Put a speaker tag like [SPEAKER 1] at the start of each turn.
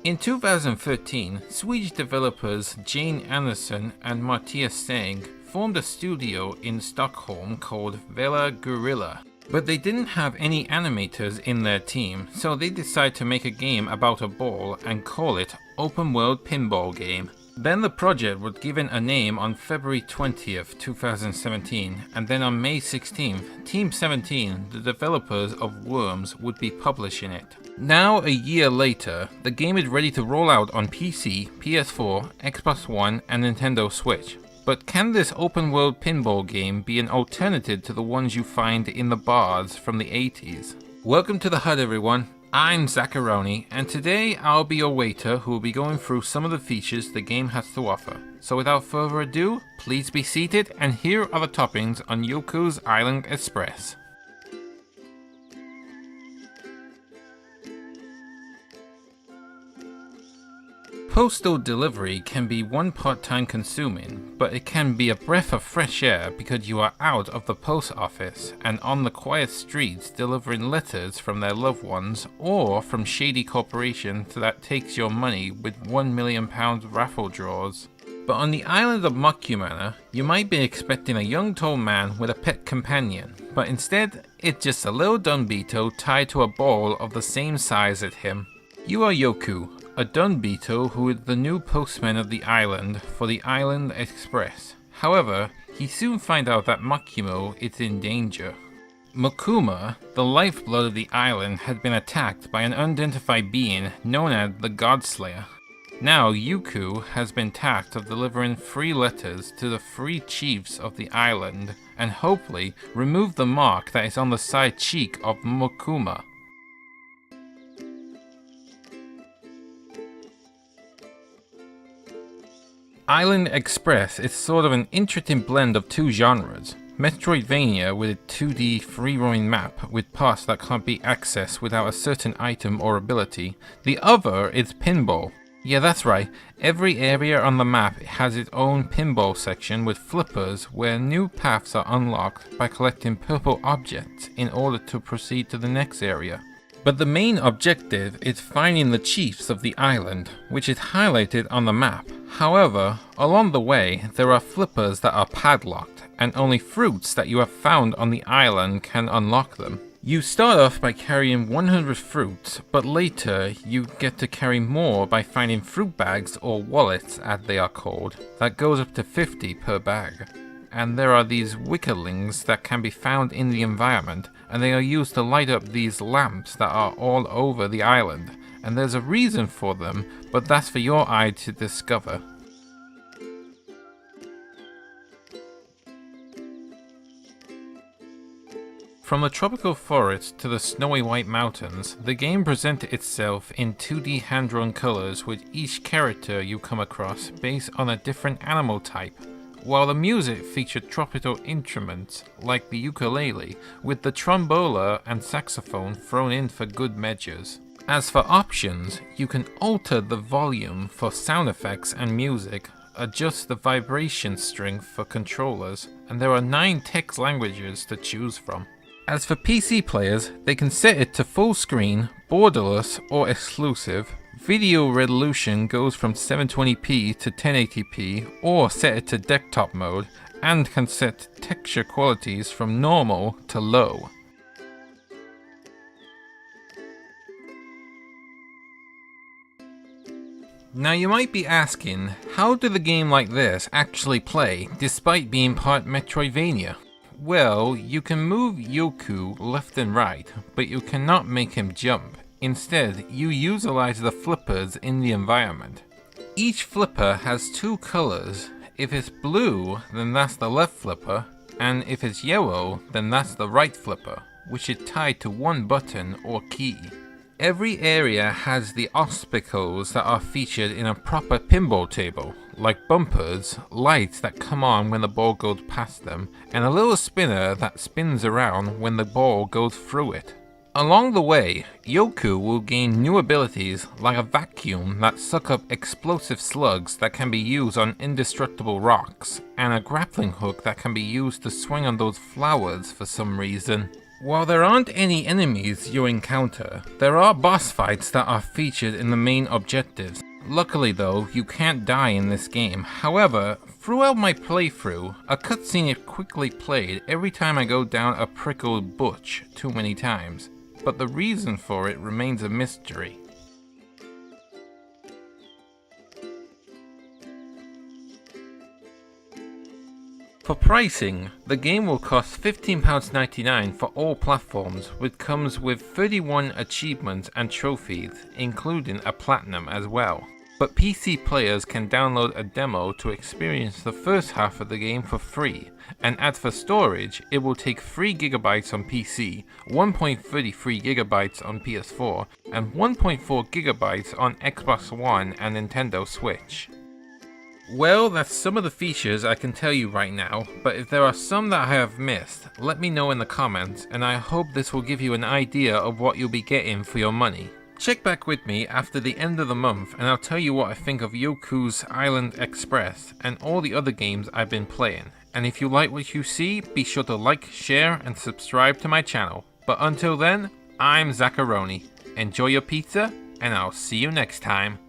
[SPEAKER 1] In 2013, Swedish developers Jane Andersson and Mattias Stang formed a studio in Stockholm called Vela Gorilla. But they didn't have any animators in their team, so they decided to make a game about a ball and call it Open World Pinball Game. Then the project was given a name on February 20th, 2017, and then on May 16th, Team 17, the developers of Worms, would be publishing it. Now, a year later, the game is ready to roll out on PC, PS4, Xbox One, and Nintendo Switch. But can this open world pinball game be an alternative to the ones you find in the bars from the 80s? Welcome to the HUD everyone, I'm Zacharoni, and today I'll be your waiter who will be going through some of the features the game has to offer. So without further ado, please be seated, and here are the toppings on Yoku's Island Express. Postal delivery can be one part time consuming, but it can be a breath of fresh air because you are out of the post office and on the quiet streets delivering letters from their loved ones or from shady corporations that takes your money with £1 million raffle draws. But on the island of Mokumana, you might be expecting a young tall man with a pet companion, but instead it's just a little Dunbeetle tied to a ball of the same size as him. You are Yoku, a Dunbeetle who is the new postman of the island for the Island Express. However, he soon finds out that Makumo is in danger. Mokuma, the lifeblood of the island, had been attacked by an unidentified being known as the Godslayer. Now Yoku has been tasked of delivering 3 letters to the 3 chiefs of the island and hopefully remove the mark that is on the side cheek of Mokuma. Island Express is sort of an interesting blend of 2 genres. Metroidvania with a 2D free-roaming map with parts that can't be accessed without a certain item or ability. The other is Pinball. Yeah, that's right, every area on the map has its own pinball section with flippers where new paths are unlocked by collecting purple objects in order to proceed to the next area. But the main objective is finding the chiefs of the island, which is highlighted on the map. However, along the way, there are flippers that are padlocked, and only fruits that you have found on the island can unlock them. You start off by carrying 100 fruits, but later you get to carry more by finding fruit bags or wallets as they are called, that goes up to 50 per bag. And there are these wickerlings that can be found in the environment, and they are used to light up these lamps that are all over the island. And there's a reason for them, but that's for your eye to discover. From the tropical forest to the snowy white mountains, the game presented itself in 2D hand-drawn colors with each character you come across based on a different animal type, while the music featured tropical instruments like the ukulele, with the trombola and saxophone thrown in for good measures. As for options, you can alter the volume for sound effects and music, adjust the vibration strength for controllers, and there are 9 text languages to choose from. As for PC players, they can set it to full screen, borderless or exclusive. Video resolution goes from 720p to 1080p or set it to desktop mode, and can set texture qualities from normal to low. Now you might be asking, how did a game like this actually play despite being part Metroidvania? Well, you can move Yoku left and right, but you cannot make him jump. Instead, you utilize the flippers in the environment. Each flipper has 2 colors. If it's blue, then that's the left flipper, and if it's yellow, then that's the right flipper, which is tied to 1 button or key. Every area has the obstacles that are featured in a proper pinball table, like bumpers, lights that come on when the ball goes past them, and a little spinner that spins around when the ball goes through it. Along the way, Yoku will gain new abilities like a vacuum that suck up explosive slugs that can be used on indestructible rocks, and a grappling hook that can be used to swing on those flowers for some reason. While there aren't any enemies you encounter, there are boss fights that are featured in the main objectives. Luckily though, you can't die in this game. However, throughout my playthrough, a cutscene is quickly played every time I go down a prickled butch too many times, but the reason for it remains a mystery. For pricing, the game will cost £15.99 for all platforms, which comes with 31 achievements and trophies, including a platinum as well. But PC players can download a demo to experience the first half of the game for free, and as for storage, it will take 3GB on PC, 1.33GB on PS4, and 1.4GB on Xbox One and Nintendo Switch. Well, that's some of the features I can tell you right now, but if there are some that I have missed, let me know in the comments, and I hope this will give you an idea of what you'll be getting for your money. Check back with me after the end of the month and I'll tell you what I think of Yoku's Island Express and all the other games I've been playing. And if you like what you see, be sure to like, share and subscribe to my channel. But until then, I'm Zacharoni. Enjoy your pizza and I'll see you next time.